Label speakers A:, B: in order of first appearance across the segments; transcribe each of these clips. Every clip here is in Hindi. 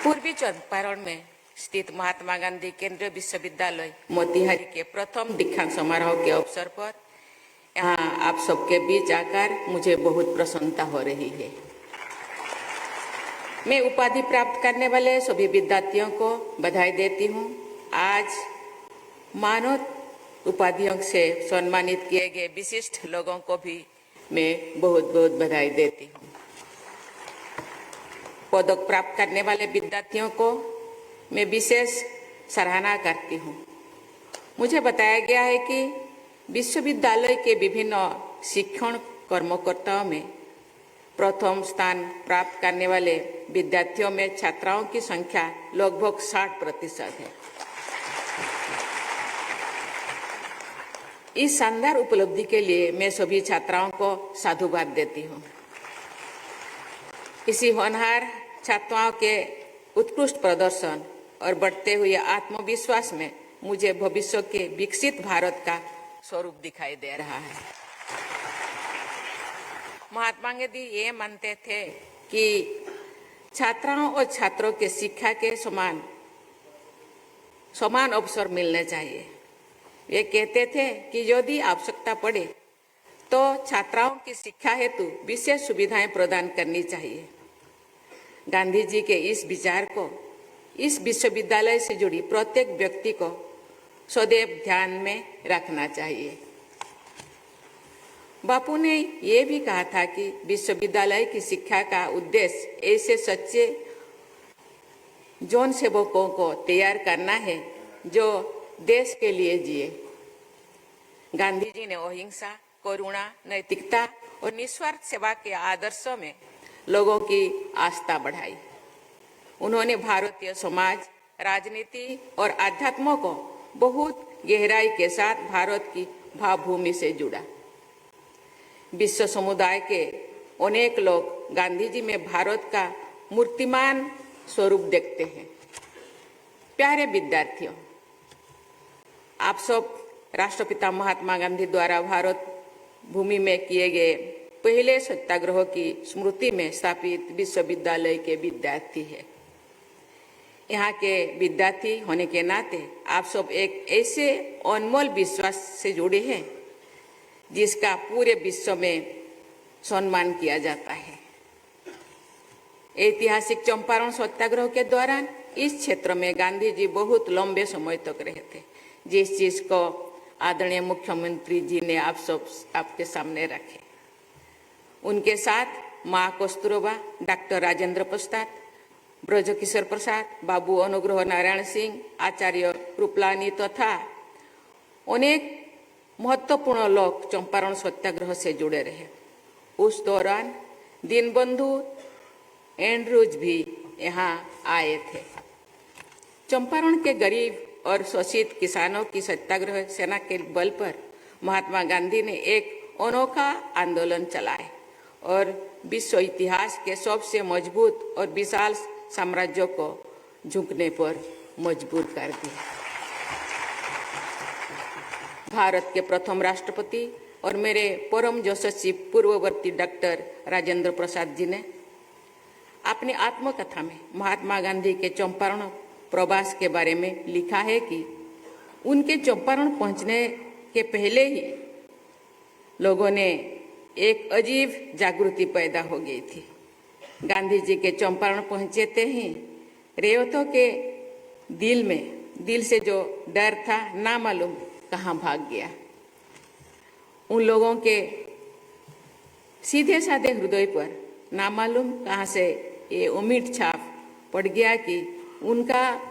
A: पूर्वी चंपारण में स्थित महात्मा गांधी केंद्रीय विश्वविद्यालय मोतिहारी के प्रथम दीक्षांत समारोह के अवसर पर यहाँ आप सबके बीच आकर मुझे बहुत प्रसन्नता हो रही है। मैं उपाधि प्राप्त करने वाले सभी विद्यार्थियों को बधाई देती हूँ। आज मानद उपाधियों से सम्मानित किए गए विशिष्ट लोगों को भी मैं बहुत बहुत बधाई देती हूँ। पदक प्राप्त करने वाले विद्यार्थियों को मैं विशेष सराहना करती हूँ। मुझे बताया गया है कि विश्वविद्यालय के विभिन्न शिक्षण कर्मकर्ताओं में प्रथम स्थान प्राप्त करने वाले विद्यार्थियों में छात्राओं की संख्या लगभग 60% है। इस शानदार उपलब्धि के लिए मैं सभी छात्राओं को साधुवाद देती हूँ। इसी होनहार छात्राओं के उत्कृष्ट प्रदर्शन और बढ़ते हुए आत्मविश्वास में मुझे भविष्य के विकसित भारत का स्वरूप दिखाई दे रहा है। महात्मा गांधी ये मानते थे कि छात्राओं और छात्रों के शिक्षा के समान अवसर मिलने चाहिए। वे कहते थे कि यदि आवश्यकता पड़े तो छात्राओं की शिक्षा हेतु विशेष सुविधाएं प्रदान करनी चाहिए। गांधी जी के इस विचार को इस विश्वविद्यालय से जुड़ी प्रत्येक व्यक्ति को सदैव ध्यान में रखना चाहिए। बापू ने यह भी कहा था कि विश्वविद्यालय की शिक्षा का उद्देश्य ऐसे सच्चे जौन सेवकों को तैयार करना है जो देश के लिए जिए। गांधी जी ने अहिंसा, करुणा, नैतिकता और निस्वार्थ सेवा के आदर्शों में लोगों की आस्था बढ़ाई। उन्होंने भारतीय समाज, राजनीति और आध्यात्म को बहुत गहराई के साथ भारत की भावभूमि से जुड़ा। विश्व समुदाय के अनेक लोग गांधी जी में भारत का मूर्तिमान स्वरूप देखते हैं। प्यारे विद्यार्थियों, आप सब राष्ट्रपिता महात्मा गांधी द्वारा भारत भूमि में किए गए पहले सत्याग्रह की स्मृति में स्थापित विश्वविद्यालय के विद्यार्थी हैं। यहाँ के विद्यार्थी होने के नाते आप सब एक ऐसे अनमोल विश्वास से जुड़े हैं जिसका पूरे विश्व में सम्मान किया जाता है। ऐतिहासिक चंपारण सत्याग्रह के दौरान इस क्षेत्र में गांधी जी बहुत लंबे समय तक रहे थे, जिस चीज को आदरणीय मुख्यमंत्री जी ने आपके सामने रखे। उनके साथ माँ कस्तूरबा, डॉक्टर राजेंद्र प्रसाद, ब्रजकिशोर प्रसाद, बाबू अनुग्रह नारायण सिंह, आचार्य कृपलानी तथा अनेक महत्वपूर्ण लोग चंपारण सत्याग्रह से जुड़े रहे। उस दौरान दीनबंधु एंड्रूज भी यहाँ आए थे। चंपारण के गरीब और शोषित किसानों की सत्याग्रह सेना के बल पर महात्मा गांधी ने एक अनोखा आंदोलन चलाए और विश्व इतिहास के सबसे मजबूत और विशाल साम्राज्यों को झुकने पर मजबूर कर दिया। भारत के प्रथम राष्ट्रपति और मेरे परम यशस्वी पूर्ववर्ती डॉक्टर राजेंद्र प्रसाद जी ने अपनी आत्मकथा में महात्मा गांधी के चंपारण प्रवास के बारे में लिखा है कि उनके चंपारण पहुंचने के पहले ही लोगों ने एक अजीब जागृति पैदा हो गई थी। गांधी जी के चंपारण पहुंचते ही रेवतों के दिल से जो डर था ना मालूम कहाँ भाग गया। उन लोगों के सीधे साधे हृदय पर ना मालूम कहाँ से ये उम्मीद छाप पड़ गया कि उनका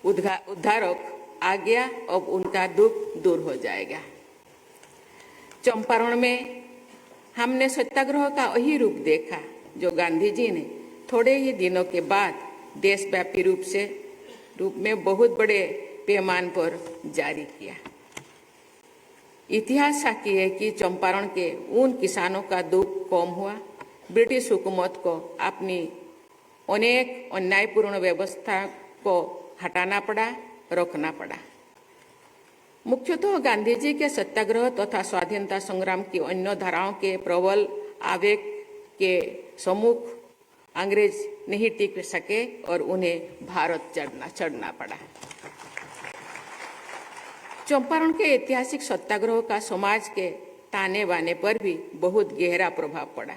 A: उद्धारक आ गया, अब उनका दुख दूर हो जाएगा। चंपारण में हमने सत्याग्रह का वही रूप देखा जो गांधी जी ने थोड़े ही दिनों के बाद देशव्यापी रूप में बहुत बड़े पैमाने पर जारी किया। इतिहास साक्षी है कि चंपारण के उन किसानों का दुख कम हुआ। ब्रिटिश हुकूमत को अपनी अनेक अन्यायपूर्ण व्यवस्था को हटाना पड़ा, रोकना पड़ा। मुख्यतः गांधी जी के सत्याग्रह तथा स्वाधीनता संग्राम की अन्य धाराओं के प्रबल आवेग के सम्मुख अंग्रेज नहीं टिक सके और उन्हें भारत चढ़ना पड़ा। चंपारण के ऐतिहासिक सत्याग्रह का समाज के ताने बाने पर भी बहुत गहरा प्रभाव पड़ा।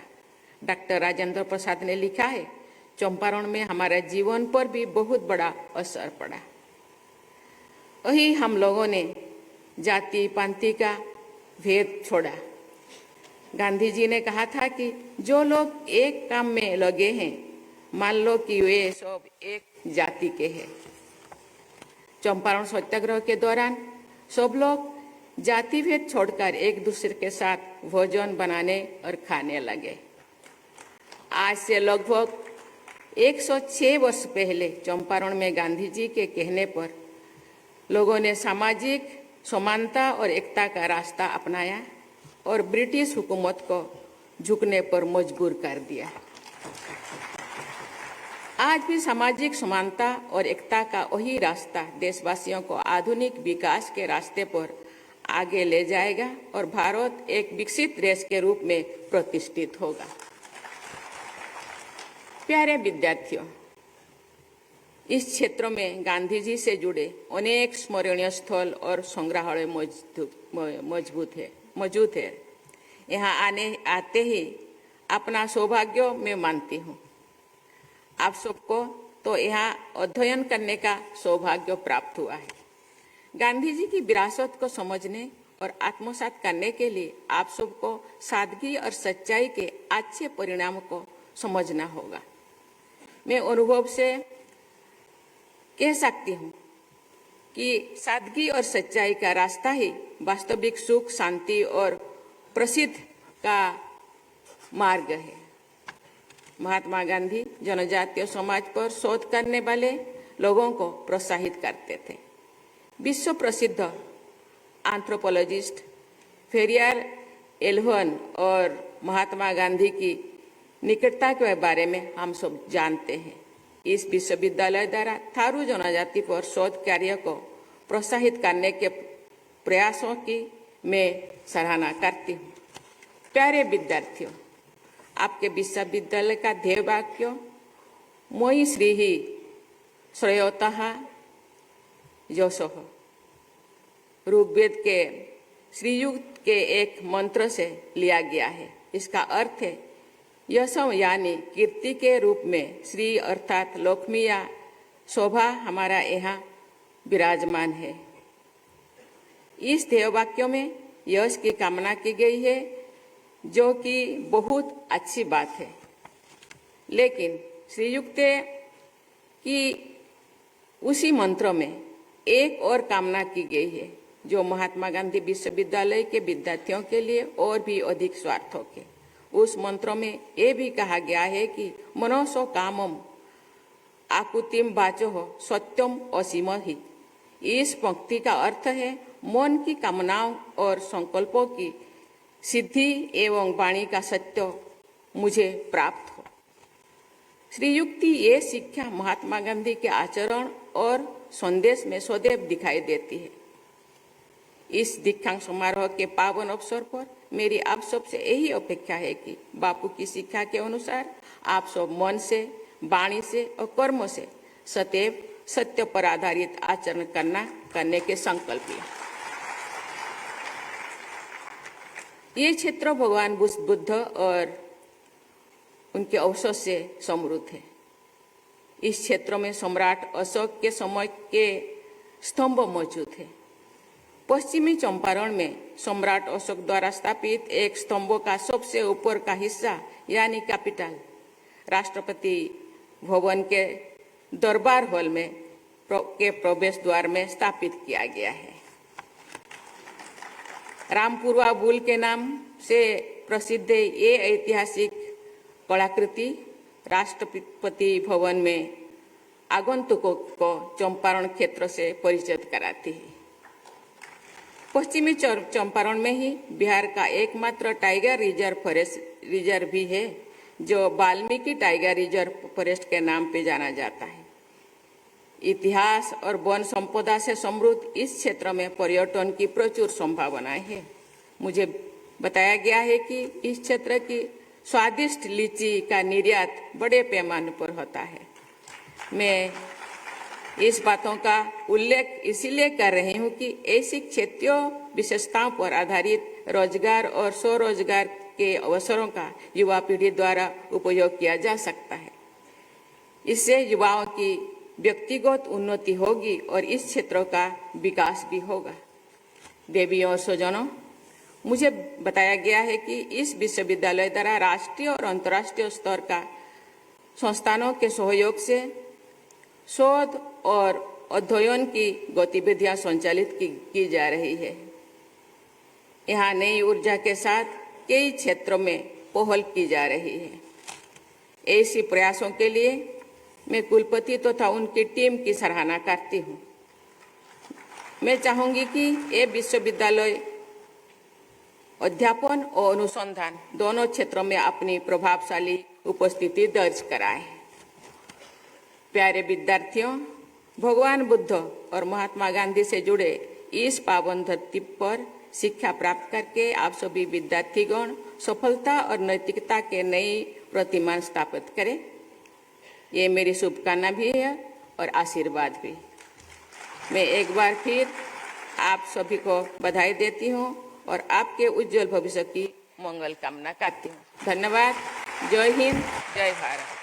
A: डॉक्टर राजेंद्र प्रसाद ने लिखा है, चंपारण में हमारे जीवन पर भी बहुत बड़ा असर पड़ा। वही हम लोगों ने जाति पांति का भेद छोड़ा। गांधी जी ने कहा था कि जो लोग एक काम में लगे हैं, मान लो कि वे सब एक जाति के हैं। चंपारण सत्याग्रह के दौरान सब लोग जाति भेद छोड़कर एक दूसरे के साथ भोजन बनाने और खाने लगे। आज से लगभग 106 वर्ष पहले चंपारण में गांधी जी के कहने पर लोगों ने सामाजिक समानता और एकता का रास्ता अपनाया और ब्रिटिश हुकूमत को झुकने पर मजबूर कर दिया। आज भी सामाजिक समानता और एकता का वही रास्ता देशवासियों को आधुनिक विकास के रास्ते पर आगे ले जाएगा और भारत एक विकसित देश के रूप में प्रतिष्ठित होगा। प्यारे विद्यार्थियों, इस क्षेत्र में गांधी जी से जुड़े अनेक स्मरणीय स्थल और संग्रहालय मौजूद है। यहाँ आते ही अपना सौभाग्य मैं मानती हूँ। आप सबको तो यहाँ अध्ययन करने का सौभाग्य प्राप्त हुआ है। गांधी जी की विरासत को समझने और आत्मसात करने के लिए आप सबको सादगी और सच्चाई के अच्छे परिणाम को समझना होगा। मैं अनुभव से कह सकती हूँ कि सादगी और सच्चाई का रास्ता ही वास्तविक सुख, शांति और प्रसिद्ध का मार्ग है। महात्मा गांधी जनजातीय समाज पर शोध करने वाले लोगों को प्रोत्साहित करते थे। विश्व प्रसिद्ध एंथ्रोपोलॉजिस्ट फेरियर एल्वन और महात्मा गांधी की निकटता के बारे में हम सब जानते हैं। इस विश्वविद्यालय द्वारा थारू जनजाति पर शोध कार्य को प्रोत्साहित करने के प्रयासों की मैं सराहना करती हूँ। प्यारे विद्यार्थियों, आपके विश्वविद्यालय का ध्येय वाक्य मोई श्रीः श्रेयोतः यशः ऋग्वेद के श्रीयुक्त के एक मंत्र से लिया गया है। इसका अर्थ है यश यानी कीर्ति के रूप में श्री अर्थात लक्ष्मी या शोभा हमारा यहाँ विराजमान है। इस ध्येय वाक्य में यश की कामना की गई है, जो कि बहुत अच्छी बात है। लेकिन श्रीयुक्त की उसी मंत्र में एक और कामना की गई है, जो महात्मा गांधी विश्वविद्यालय के विद्यार्थियों के लिए और भी अधिक सार्थक है। उस मंत्र में ये भी कहा गया है कि मनोसो कामम आकुतिम वाचो सत्यम असीमहि। इस पंक्ति का अर्थ है मन की कामनाओं और संकल्पों की सिद्धि एवं वाणी का सत्य मुझे प्राप्त हो। श्रीयुक्ति ये शिक्षा महात्मा गांधी के आचरण और संदेश में सदैव दिखाई देती है। इस दीक्षांत समारोह के पावन अवसर पर मेरी आप सबसे यही अपेक्षा है कि बापू की शिक्षा के अनुसार आप सब मन से, वाणी से और कर्म से सदैव सत्य पर आधारित आचरण करने के संकल्प लें। ये क्षेत्र भगवान बुद्ध और उनके अवसर से समृद्ध है। इस क्षेत्र में सम्राट अशोक के समय के स्तंभ मौजूद है। पश्चिमी चंपारण में सम्राट अशोक द्वारा स्थापित एक स्तंभ का सबसे ऊपर का हिस्सा यानी कैपिटल राष्ट्रपति भवन के दरबार हॉल में के प्रवेश द्वार में स्थापित किया गया है। रामपुरवा बुल के नाम से प्रसिद्ध ये ऐतिहासिक कलाकृति राष्ट्रपति भवन में आगंतुकों को चंपारण क्षेत्र से परिचित कराती है। पश्चिमी चंपारण में ही बिहार का एकमात्र टाइगर रिजर्व भी है, जो वाल्मीकि टाइगर रिजर्व फॉरेस्ट के नाम पे जाना जाता है। इतिहास और वन संपदा से समृद्ध इस क्षेत्र में पर्यटन की प्रचुर संभावनाएं है। मुझे बताया गया है कि इस क्षेत्र की स्वादिष्ट लीची का निर्यात बड़े पैमाने पर होता है। मैं इस बातों का उल्लेख इसीलिए कर रही हूँ कि ऐसी क्षेत्रीय विशेषताओं पर आधारित रोजगार और स्वरोजगार के अवसरों का युवा पीढ़ी द्वारा उपयोग किया जा सकता है। इससे युवाओं की व्यक्तिगत उन्नति होगी और इस क्षेत्रों का विकास भी होगा। देवियों और स्वजनों, मुझे बताया गया है कि इस विश्वविद्यालय द्वारा राष्ट्रीय और अंतर्राष्ट्रीय स्तर का संस्थानों के सहयोग से शोध और अध्ययन की गतिविधियां संचालित की जा रही है। यहाँ नई ऊर्जा के साथ कई क्षेत्रों में पहल की जा रही है। ऐसे प्रयासों के लिए मैं कुलपति तथा उनकी टीम की सराहना करती हूँ। मैं चाहूंगी कि ये विश्वविद्यालय अध्यापन और अनुसंधान दोनों क्षेत्रों में अपनी प्रभावशाली उपस्थिति दर्ज कराए। प्यारे विद्यार्थियों, भगवान बुद्ध और महात्मा गांधी से जुड़े इस पावन धरती पर शिक्षा प्राप्त करके आप सभी विद्यार्थीगण सफलता और नैतिकता के नई प्रतिमान स्थापित करें। ये मेरी शुभकामना भी है और आशीर्वाद भी। मैं एक बार फिर आप सभी को बधाई देती हूँ और आपके उज्जवल भविष्य की मंगल कामना करती हूँ। धन्यवाद। जय हिंद, जय भारत।